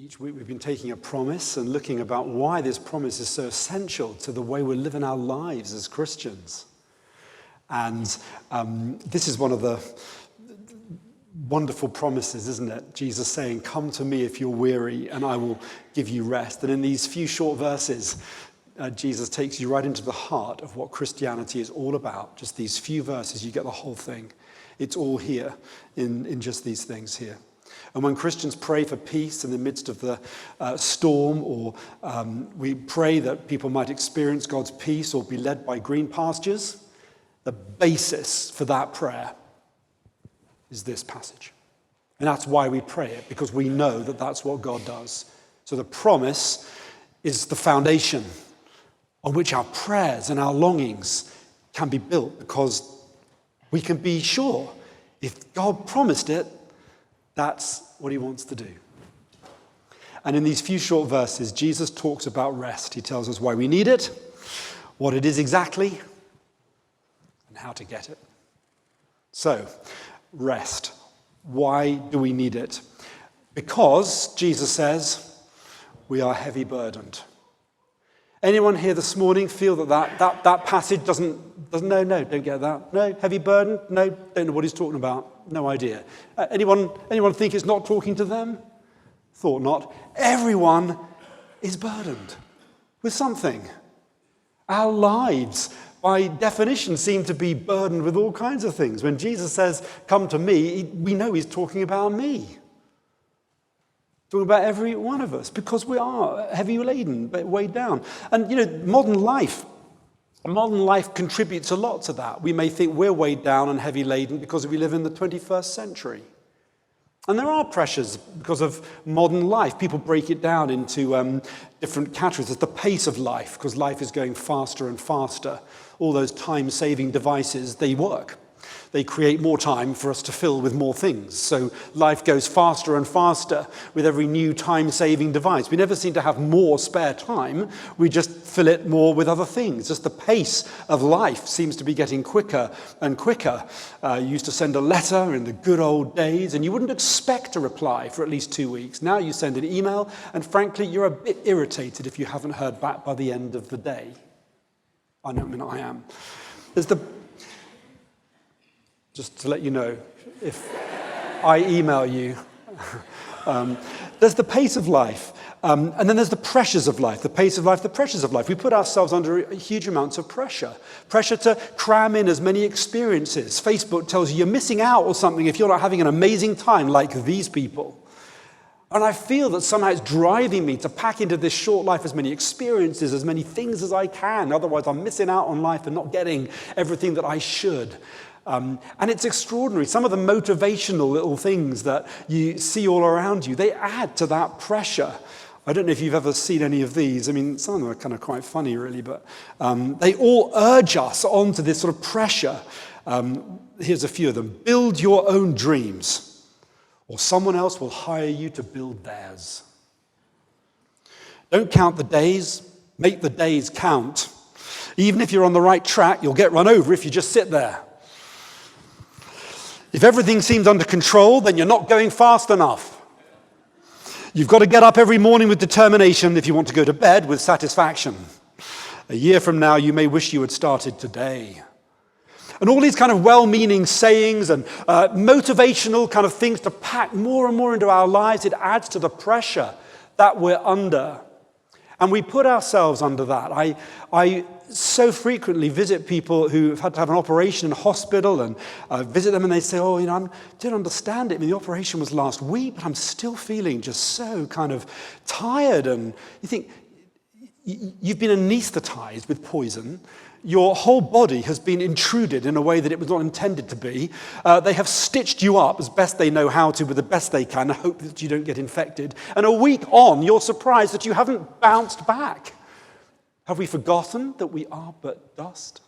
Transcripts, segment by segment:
Each week we've been taking a promise and looking about why this promise is so essential to the way we're living our lives as Christians. And this is one of the wonderful promises, isn't it? Jesus saying, "Come to me if you're weary and I will give you rest." And in these few short verses, Jesus takes you right into the heart of what Christianity is all about. Just these few verses, you get the whole thing. It's all here in just these things here. And when Christians pray for peace in the midst of the storm, or we pray that people might experience God's peace or be led by green pastures, the basis for that prayer is this passage. And that's why we pray it, because we know that that's what God does. So the promise is the foundation on which our prayers and our longings can be built, because we can be sure if God promised it, that's what he wants to do. And in these few short verses, Jesus talks about rest. He tells us why we need it, what it is exactly, and how to get it. So, rest. Why do we need it? Because, Jesus says, we are heavy burdened. Anyone here this morning feel that passage doesn't don't get that? No, heavy burden? No, don't know what he's talking about. No idea. Anyone think it's not talking to them? Thought not. Everyone is burdened with something. Our lives, by definition, seem to be burdened with all kinds of things. When Jesus says, "Come to me," we know he's talking about me. Talking about every one of us, because we are heavy laden, weighed down. And modern life contributes a lot to that. We may think we're weighed down and heavy laden because we live in the 21st century. And there are pressures because of modern life. People break it down into different categories. There's the pace of life, because life is going faster and faster. All those time-saving devices, they work. They create more time for us to fill with more things. So life goes faster and faster with every new time-saving device. We never seem to have more spare time. We just fill it more with other things. Just the pace of life seems to be getting quicker and quicker. You used to send a letter in the good old days, and you wouldn't expect a reply for at least 2 weeks. Now you send an email, and frankly, you're a bit irritated if you haven't heard back by the end of the day. I am. Just to let you know, if I email you, there's the pace of life, and then there's the pressures of life, the pace of life, the pressures of life. We put ourselves under huge amounts of pressure to cram in as many experiences. Facebook tells you you're missing out on something if you're not having an amazing time like these people. And I feel that somehow it's driving me to pack into this short life as many experiences, as many things as I can. Otherwise, I'm missing out on life and not getting everything that I should. And it's extraordinary. Some of the motivational little things that you see all around you, they add to that pressure. I don't know if you've ever seen any of these. I mean, some of them are kind of quite funny, really, but they all urge us onto this sort of pressure. Here's a few of them. Build your own dreams, or someone else will hire you to build theirs. Don't count the days, make the days count. Even if you're on the right track, you'll get run over if you just sit there. If everything seems under control, then you're not going fast enough. You've got to get up every morning with determination if you want to go to bed with satisfaction. A year from now, you may wish you had started today. And all these kind of well-meaning sayings and motivational kind of things to pack more and more into our lives, it adds to the pressure that we're under. And we put ourselves under that. I so frequently visit people who've had to have an operation in a hospital, and visit them and they say, I don't understand it. I mean, the operation was last week, but I'm still feeling just so kind of tired. And you think, you've been anesthetized with poison. Your whole body has been intruded in a way that it was not intended to be. They have stitched you up as best they know how to, with the best they can, hope that you don't get infected. And a week on, you're surprised that you haven't bounced back. Have we forgotten that we are but dust?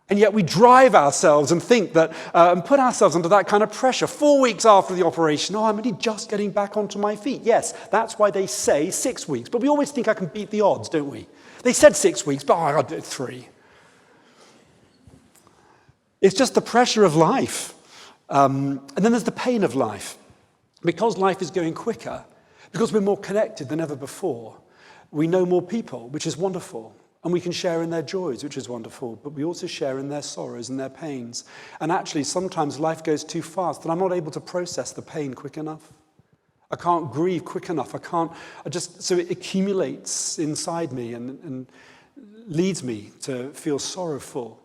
And yet we drive ourselves and think that, and put ourselves under that kind of pressure. 4 weeks after the operation, I'm only just getting back onto my feet. Yes, that's why they say 6 weeks. But we always think I can beat the odds, don't we? They said 6 weeks, but I'll do it 3. It's just the pressure of life. And then there's the pain of life. Because life is going quicker, because we're more connected than ever before, we know more people, which is wonderful. And we can share in their joys, which is wonderful, but we also share in their sorrows and their pains. And actually, sometimes life goes too fast that I'm not able to process the pain quick enough. I can't grieve quick enough. So it accumulates inside me and leads me to feel sorrowful.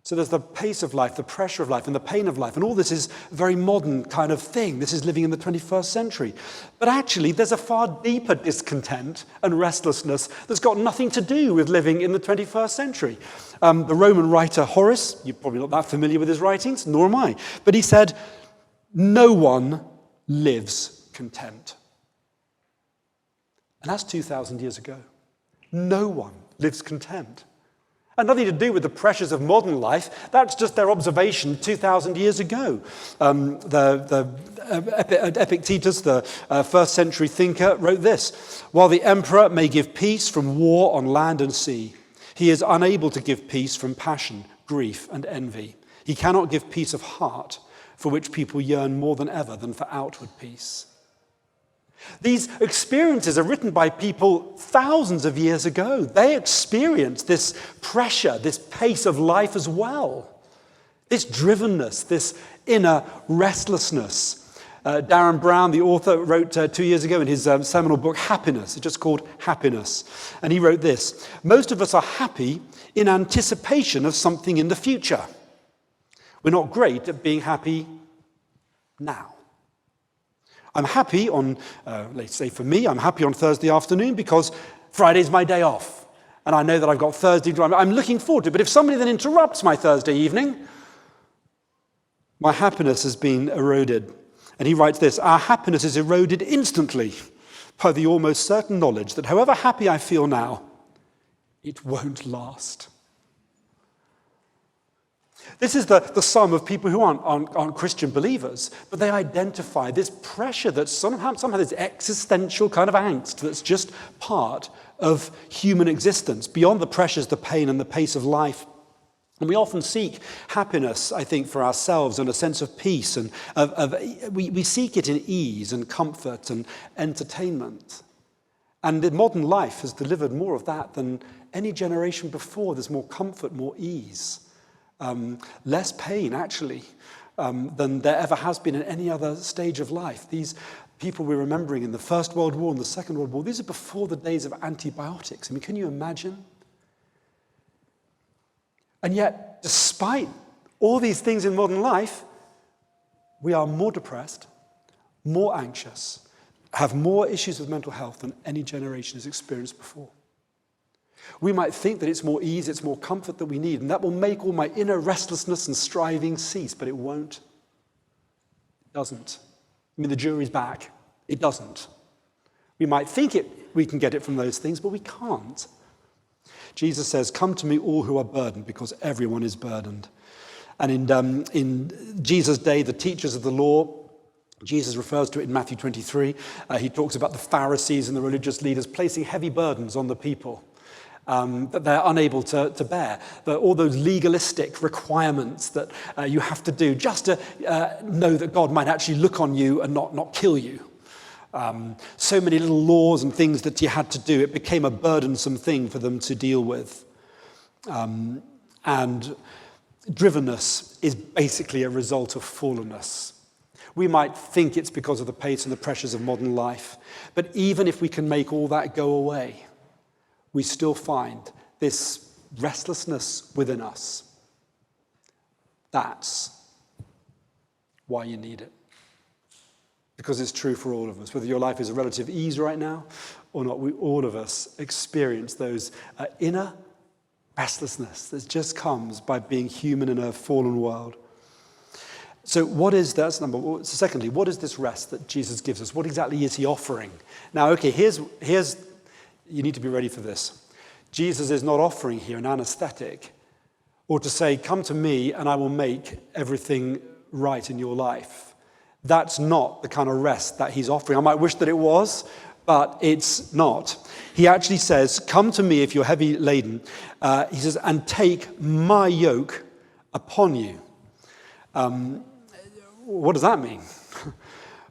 So there's the pace of life, the pressure of life, and the pain of life. And all this is a very modern kind of thing. This is living in the 21st century. But actually, there's a far deeper discontent and restlessness that's got nothing to do with living in the 21st century. The Roman writer Horace, you're probably not that familiar with his writings, nor am I, but he said, no one lives content. And that's 2,000 years ago. No one lives content. And nothing to do with the pressures of modern life. That's just their observation 2,000 years ago. Epictetus, the first century thinker, wrote this: while the emperor may give peace from war on land and sea, he is unable to give peace from passion, grief, and envy. He cannot give peace of heart, for which people yearn more than ever than for outward peace. These experiences are written by people thousands of years ago. They experienced this pressure, this pace of life as well. This drivenness, this inner restlessness. Darren Brown, the author, wrote 2 years ago in his seminal book, Happiness. It's just called Happiness. And he wrote this: most of us are happy in anticipation of something in the future. We're not great at being happy now. I'm happy on, let's say for me, I'm happy on Thursday afternoon because Friday's my day off. And I know that I've got Thursday, I'm looking forward to it. But if somebody then interrupts my Thursday evening, my happiness has been eroded. And he writes this: our happiness is eroded instantly by the almost certain knowledge that however happy I feel now, it won't last. This is the sum of people who aren't Christian believers, but they identify this pressure that somehow this existential kind of angst that's just part of human existence, beyond the pressures, the pain, and the pace of life. And we often seek happiness, I think, for ourselves and a sense of peace, and we seek it in ease and comfort and entertainment. And the modern life has delivered more of that than any generation before. There's more comfort, more ease. Less pain, actually, than there ever has been in any other stage of life. These people we're remembering in the First World War and the Second World War, these are before the days of antibiotics. I mean, can you imagine? And yet, despite all these things in modern life, we are more depressed, more anxious, have more issues with mental health than any generation has experienced before. We might think that it's more ease, it's more comfort that we need, and that will make all my inner restlessness and striving cease, but it won't. It doesn't. I mean, the jury's back. It doesn't. We might think we can get it from those things, but we can't. Jesus says, come to me all who are burdened, because everyone is burdened. And in Jesus' day, the teachers of the law, Jesus refers to it in Matthew 23. He talks about the Pharisees and the religious leaders placing heavy burdens on the people that they're unable to bear. All those legalistic requirements that you have to do just to know that God might actually look on you and not kill you. So many little laws and things that you had to do. It became a burdensome thing for them to deal with. And drivenness is basically a result of fallenness. We might think it's because of the pace and the pressures of modern life. But even if we can make all that go away, we still find this restlessness within us. That's why you need it. Because it's true for all of us. Whether your life is a relative ease right now or not, all of us experience those inner restlessness that just comes by being human in a fallen world. So that's number one. So secondly, what is this rest that Jesus gives us? What exactly is he offering? Now, okay, here's you need to be ready for this. Jesus is not offering here an anesthetic or to say, come to me and I will make everything right in your life. That's not the kind of rest that he's offering. I might wish that it was, but it's not. He actually says, come to me if you're heavy laden. He says, and take my yoke upon you. What does that mean?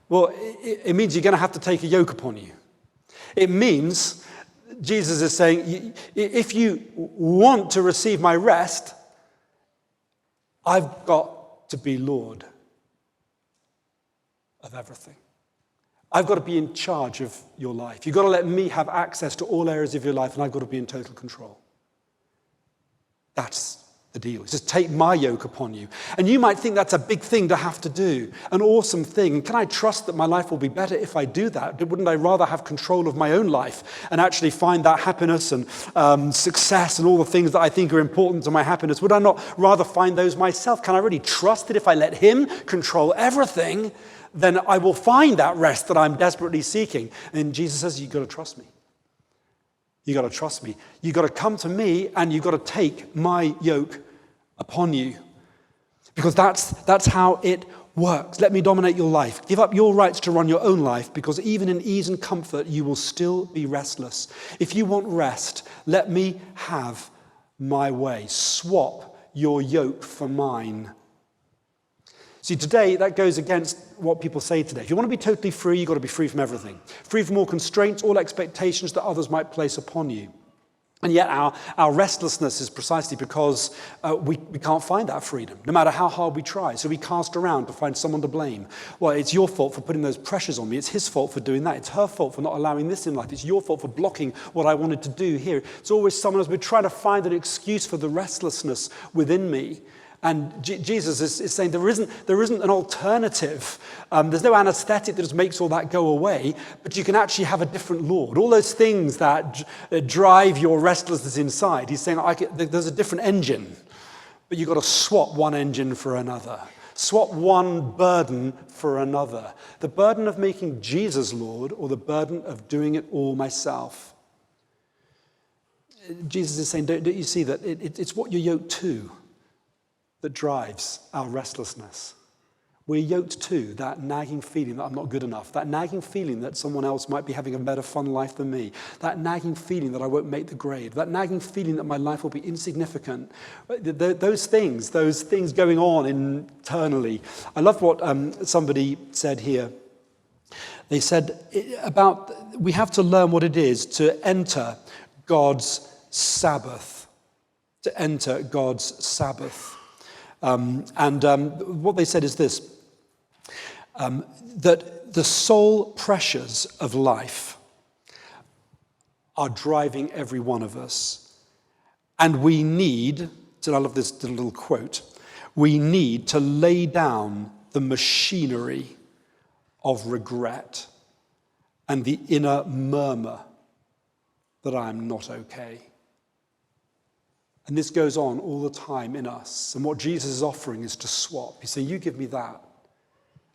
Well, it means you're going to have to take a yoke upon you. It means, Jesus is saying, if you want to receive my rest, I've got to be Lord of everything. I've got to be in charge of your life. You've got to let me have access to all areas of your life, and I've got to be in total control. That's the deal. He says, take my yoke upon you. And you might think that's a big thing to have to do, an awesome thing. Can I trust that my life will be better if I do that? Wouldn't I rather have control of my own life and actually find that happiness and success and all the things that I think are important to my happiness? Would I not rather find those myself? Can I really trust that if I let him control everything, then I will find that rest that I'm desperately seeking? And Jesus says, you've got to trust me. You've got to trust me. You've got to come to me and you've got to take my yoke upon you. Because that's how it works. Let me dominate your life. Give up your rights to run your own life, because even in ease and comfort, you will still be restless. If you want rest, let me have my way. Swap your yoke for mine. See, today, that goes against what people say today. If you want to be totally free, you've got to be free from everything. Free from all constraints, all expectations that others might place upon you. And yet our restlessness is precisely because we can't find that freedom, no matter how hard we try. So we cast around to find someone to blame. Well, it's your fault for putting those pressures on me. It's his fault for doing that. It's her fault for not allowing this in life. It's your fault for blocking what I wanted to do here. It's always someone else. We're trying to find an excuse for the restlessness within me. And Jesus is saying there isn't an alternative. There's no anesthetic that just makes all that go away, but you can actually have a different Lord. All those things that drive your restlessness inside, he's saying there's a different engine, but you've got to swap one engine for another. Swap one burden for another. The burden of making Jesus Lord, or the burden of doing it all myself. Jesus is saying, don't you see that it's what you're yoked to that drives our restlessness. We're yoked to that nagging feeling that I'm not good enough, that nagging feeling that someone else might be having a better fun life than me, that nagging feeling that I won't make the grade, that nagging feeling that my life will be insignificant. Those things going on internally. I love what somebody said here. They said we have to learn what it is to enter God's Sabbath, to enter God's Sabbath. What they said is this, that the soul pressures of life are driving every one of us. And we need, and I love this little quote, we need to lay down the machinery of regret and the inner murmur that I am not okay. And this goes on all the time in us. And what Jesus is offering is to swap. He's saying, you give me that,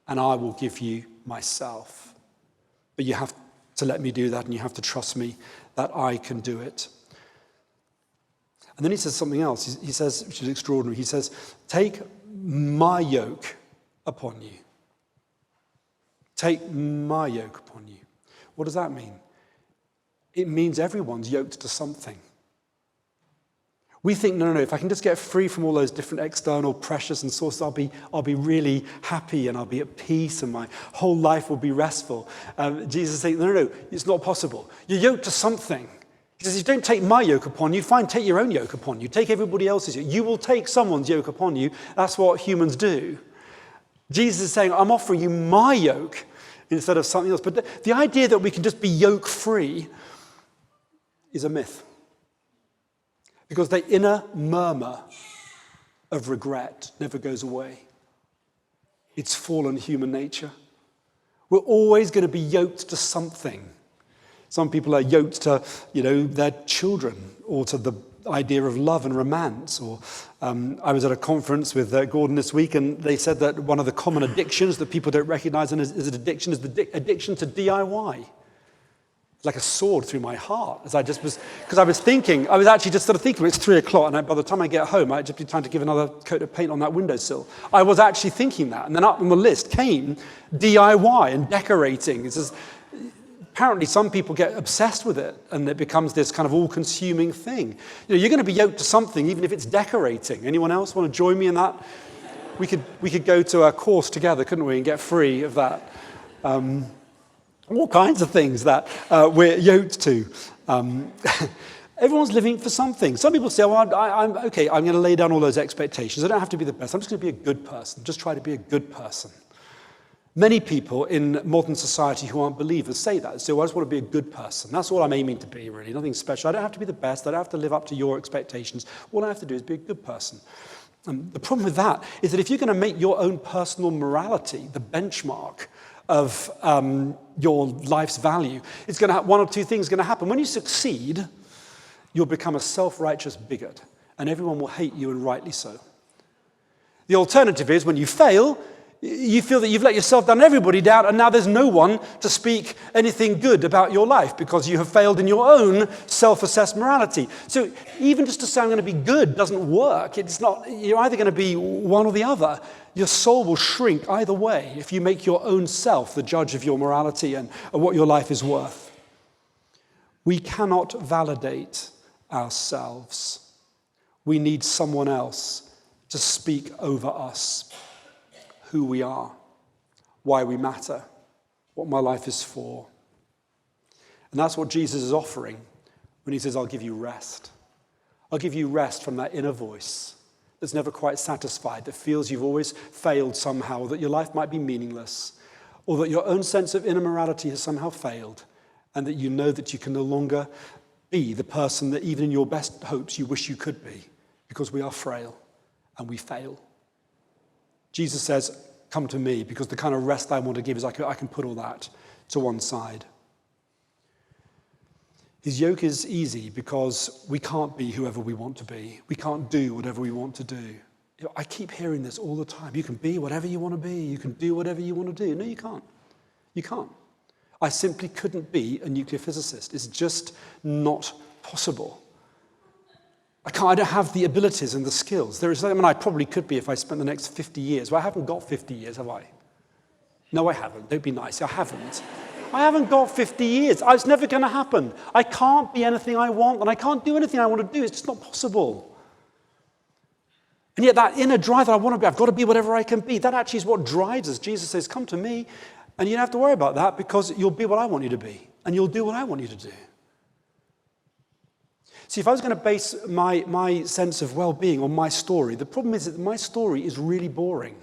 and I will give you myself. But you have to let me do that, and you have to trust me that I can do it. And then he says something else. He says, which is extraordinary. He says, take my yoke upon you. Take my yoke upon you. What does that mean? It means everyone's yoked to something. We think, no, if I can just get free from all those different external pressures and sources, I'll be really happy and I'll be at peace and my whole life will be restful. Jesus is saying, no, it's not possible. You're yoked to something. He says, if you don't take my yoke upon you, fine, take your own yoke upon you. Take everybody else's yoke. You will take someone's yoke upon you. That's what humans do. Jesus is saying, I'm offering you my yoke instead of something else. But the idea that we can just be yoke-free is a myth. Because the inner murmur of regret never goes away. It's fallen human nature. We're always going to be yoked to something. Some people are yoked to, their children, or to the idea of love and romance. Or I was at a conference with Gordon this week, and they said that one of the common addictions that people don't recognize as an addiction is the addiction to DIY. Like a sword through my heart, as I just was, because I was actually just sort of thinking, it's 3:00, and by the time I get home, I'd just be trying to give another coat of paint on that windowsill. I was actually thinking that, and then up on the list came DIY and decorating. It's just, apparently some people get obsessed with it, and it becomes this kind of all-consuming thing. You're going to be yoked to something, even if it's decorating. Anyone else want to join me in that? We could go to a course together, couldn't we, and get free of that. all kinds of things that we're yoked to. Everyone's living for something. Some people say, well, I'm okay, I'm going to lay down all those expectations. I don't have to be the best. I'm just going to be a good person. Just try to be a good person. Many people in modern society who aren't believers say that. So I just want to be a good person. That's all I'm aiming to be, really. Nothing special. I don't have to be the best. I don't have to live up to your expectations. All I have to do is be a good person. The problem with that is that if you're going to make your own personal morality the benchmark of your life's value, it's going to have one or two things going to happen. When you succeed, you'll become a self-righteous bigot, and everyone will hate you, and rightly so. The alternative is when you fail, you feel that you've let yourself down, everybody down, and now there's no one to speak anything good about your life because you have failed in your own self-assessed morality. So even just to say I'm going to be good doesn't work. It's not. You're either going to be one or the other. Your soul will shrink either way if you make your own self the judge of your morality and what your life is worth. We cannot validate ourselves. We need someone else to speak over us. Who we are, why we matter, what my life is for. And that's what Jesus is offering when he says, I'll give you rest. I'll give you rest from that inner voice that's never quite satisfied, that feels you've always failed somehow, that your life might be meaningless, or that your own sense of inner morality has somehow failed, and that you know that you can no longer be the person that even in your best hopes you wish you could be, because we are frail and we fail. Jesus says, come to me, because the kind of rest I want to give is I can put all that to one side. His yoke is easy because we can't be whoever we want to be. We can't do whatever we want to do. I keep hearing this all the time. You can be whatever you want to be. You can do whatever you want to do. No, you can't. You can't. I simply couldn't be a nuclear physicist. It's just not possible. I don't have the abilities and the skills. I probably could be if I spent the next 50 years. Well, I haven't got 50 years, have I? No, I haven't. Don't be nice. I haven't. I haven't got 50 years. It's never going to happen. I can't be anything I want, and I can't do anything I want to do. It's just not possible. And yet that inner drive that I want to be, I've got to be whatever I can be, that actually is what drives us. Jesus says, come to me, and you don't have to worry about that because you'll be what I want you to be, and you'll do what I want you to do. See, if I was going to base my sense of well-being on my story, the problem is that my story is really boring.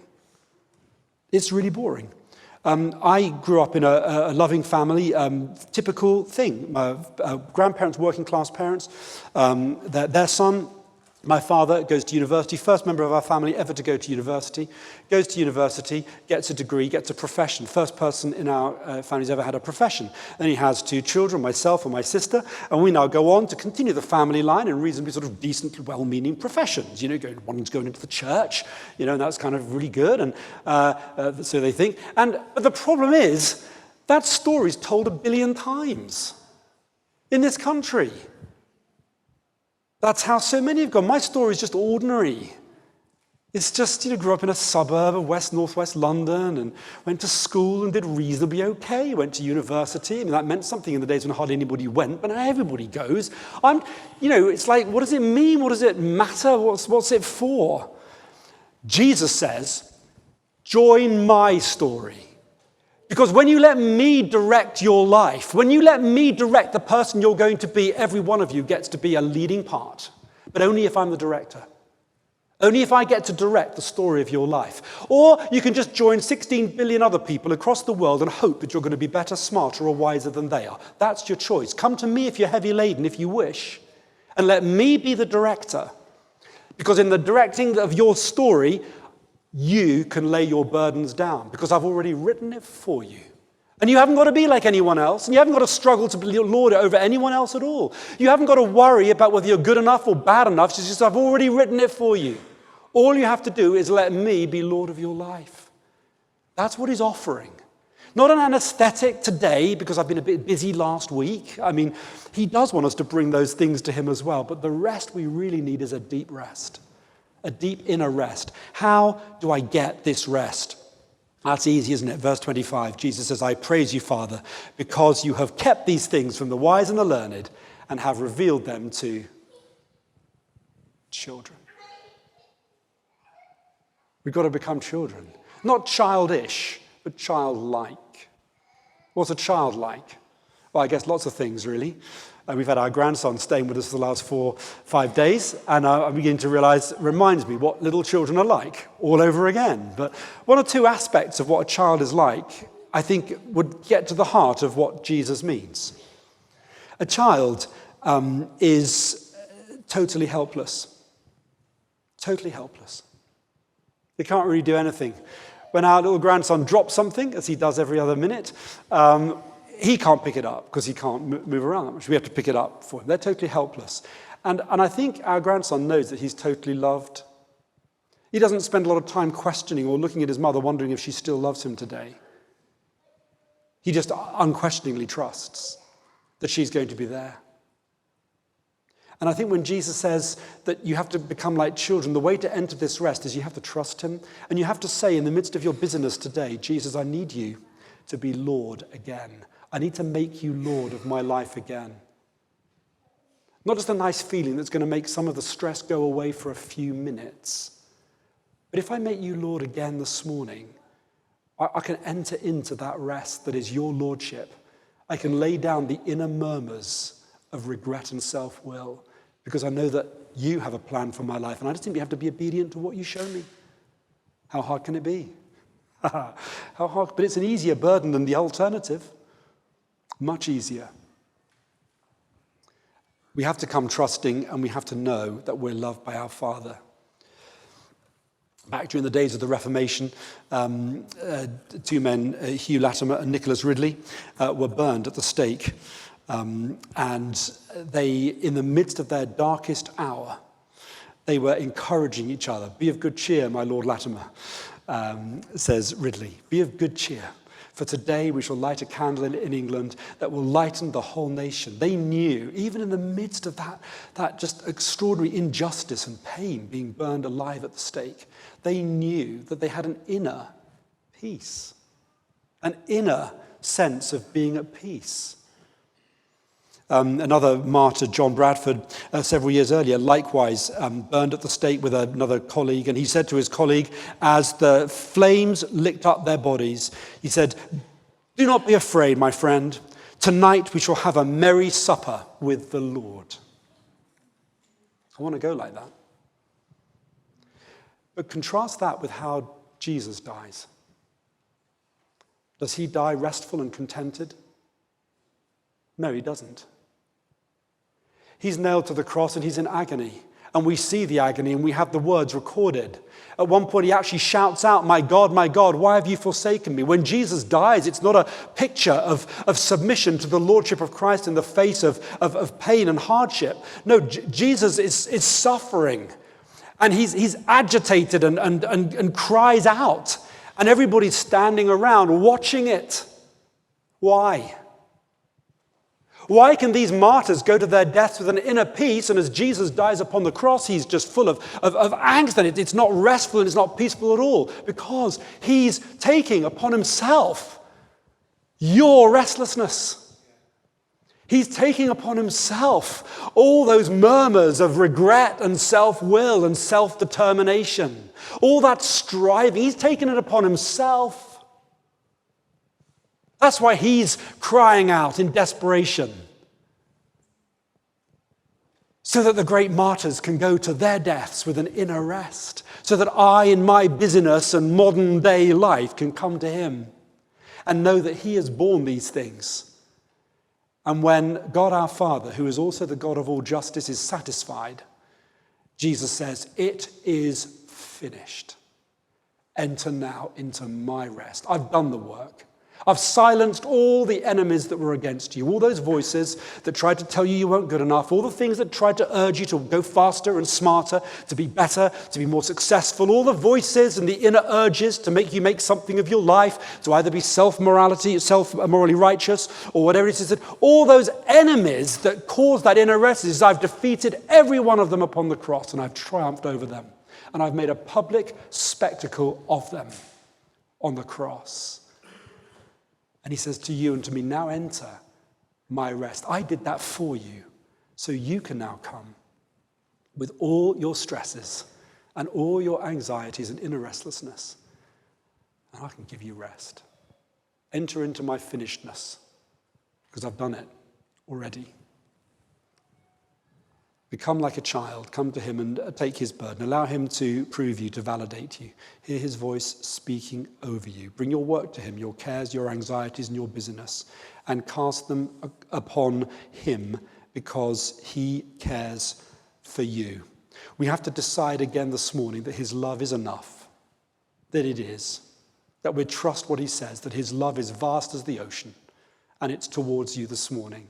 It's really boring. I grew up in a loving family, typical thing. My grandparents, working-class parents, their son, my father, goes to university, first member of our family ever to go to university, goes to university, gets a degree, gets a profession. First person in our family who's ever had a profession. Then he has two children, myself and my sister, and we now go on to continue the family line in reasonably sort of decent, well-meaning professions. One's going into the church, and that's kind of really good, and so they think. But the problem is, that story's told 1 billion times in this country. That's how so many have gone. My story is just ordinary. It's just, grew up in a suburb of northwest London and went to school and did reasonably okay. Went to university. That meant something in the days when hardly anybody went, but now everybody goes. It's like, what does it mean? What does it matter? What's it for? Jesus says, join my story. Because when you let me direct your life, when you let me direct the person you're going to be, every one of you gets to be a leading part. But only if I'm the director. Only if I get to direct the story of your life. Or you can just join 16 billion other people across the world and hope that you're going to be better, smarter, or wiser than they are. That's your choice. Come to me if you're heavy laden, if you wish. And let me be the director. Because in the directing of your story, you can lay your burdens down because I've already written it for you. And you haven't got to be like anyone else, and you haven't got to struggle to lord it over anyone else at all. You haven't got to worry about whether you're good enough or bad enough. It's just I've already written it for you. All you have to do is let me be Lord of your life. That's what he's offering. Not an anesthetic today because I've been a bit busy last week. He does want us to bring those things to him as well, but the rest we really need is a deep rest. A deep inner rest. How do I get this rest? That's easy, isn't it? Verse 25, Jesus says, I praise you, Father, because you have kept these things from the wise and the learned and have revealed them to children. We've got to become children. Not childish, but childlike. What's a child like? Well, I guess lots of things, really. We've had our grandson staying with us for the last 4-5 days, and I'm beginning to realize, it reminds me what little children are like all over again. But one or two aspects of what a child is like, I think, would get to the heart of what Jesus means. A child is totally helpless. Totally helpless. They can't really do anything. When our little grandson drops something, as he does every other minute, he can't pick it up because he can't move around that much. We have to pick it up for him. They're totally helpless. And I think our grandson knows that he's totally loved. He doesn't spend a lot of time questioning or looking at his mother wondering if she still loves him today. He just unquestioningly trusts that she's going to be there. And I think when Jesus says that you have to become like children, the way to enter this rest is you have to trust him. And you have to say in the midst of your busyness today, Jesus, I need you to be Lord again. I need to make you Lord of my life again. Not just a nice feeling that's going to make some of the stress go away for a few minutes. But if I make you Lord again this morning, I can enter into that rest that is your lordship. I can lay down the inner murmurs of regret and self-will because I know that you have a plan for my life and I just simply have to be obedient to what you show me. How hard can it be? How hard? But it's an easier burden than the alternative. Much easier. We have to come trusting and we have to know that we're loved by our Father. Back during the days of the Reformation, two men, Hugh Latimer and Nicholas Ridley, were burned at the stake. And they, in the midst of their darkest hour, they were encouraging each other. Be of good cheer, my Lord Latimer, says Ridley. Be of good cheer. For today we shall light a candle in England that will lighten the whole nation. They knew, even in the midst of that just extraordinary injustice and pain, being burned alive at the stake, they knew that they had an inner peace, an inner sense of being at peace. Another martyr, John Bradford, several years earlier, likewise burned at the stake with another colleague. And he said to his colleague, as the flames licked up their bodies, he said, "Do not be afraid, my friend. Tonight we shall have a merry supper with the Lord." I want to go like that. But contrast that with how Jesus dies. Does he die restful and contented? No, he doesn't. He's nailed to the cross and he's in agony. And we see the agony and we have the words recorded. At one point he actually shouts out, my God, why have you forsaken me?" When Jesus dies, it's not a picture of submission to the lordship of Christ in the face of pain and hardship. No, Jesus is suffering. And he's agitated and cries out. And everybody's standing around watching it. Why? Why can these martyrs go to their deaths with an inner peace, and as Jesus dies upon the cross, he's just full of angst, and it's not restful and it's not peaceful at all? Because he's taking upon himself your restlessness. He's taking upon himself all those murmurs of regret and self-will and self-determination, all that striving. He's taken it upon himself. That's why he's crying out in desperation. So that the great martyrs can go to their deaths with an inner rest. So that I, in my busyness and modern day life, can come to him and know that he has borne these things. And when God our Father, who is also the God of all justice, is satisfied, Jesus says, "It is finished. Enter now into my rest. I've done the work. I've silenced all the enemies that were against you, all those voices that tried to tell you you weren't good enough, all the things that tried to urge you to go faster and smarter, to be better, to be more successful, all the voices and the inner urges to make you make something of your life, to either be self-morally righteous or whatever it is. All those enemies that cause that inner restlessness, I've defeated every one of them upon the cross and I've triumphed over them. And I've made a public spectacle of them on the cross. And he says to you and to me, now enter my rest. I did that for you, so you can now come with all your stresses and all your anxieties and inner restlessness. And I can give you rest. Enter into my finishedness, because I've done it already. Become like a child. Come to him and take his burden. Allow him to prove you, to validate you. Hear his voice speaking over you. Bring your work to him, your cares, your anxieties, and your busyness, and cast them upon him, because he cares for you. We have to decide again this morning that his love is enough, that it is, that we trust what he says, that his love is vast as the ocean, and it's towards you this morning.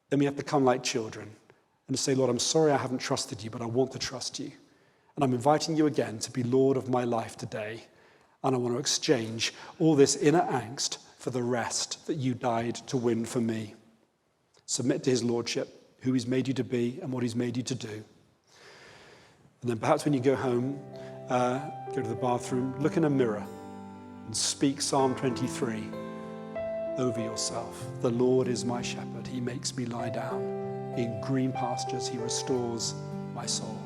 Then we have to come like children and say, Lord, I'm sorry I haven't trusted you, but I want to trust you. And I'm inviting you again to be Lord of my life today. And I want to exchange all this inner angst for the rest that you died to win for me. Submit to his lordship, who he's made you to be and what he's made you to do. And then perhaps when you go home, go to the bathroom, look in a mirror and speak Psalm 23 over yourself. The Lord is my shepherd. He makes me lie down in green pastures. He restores my soul.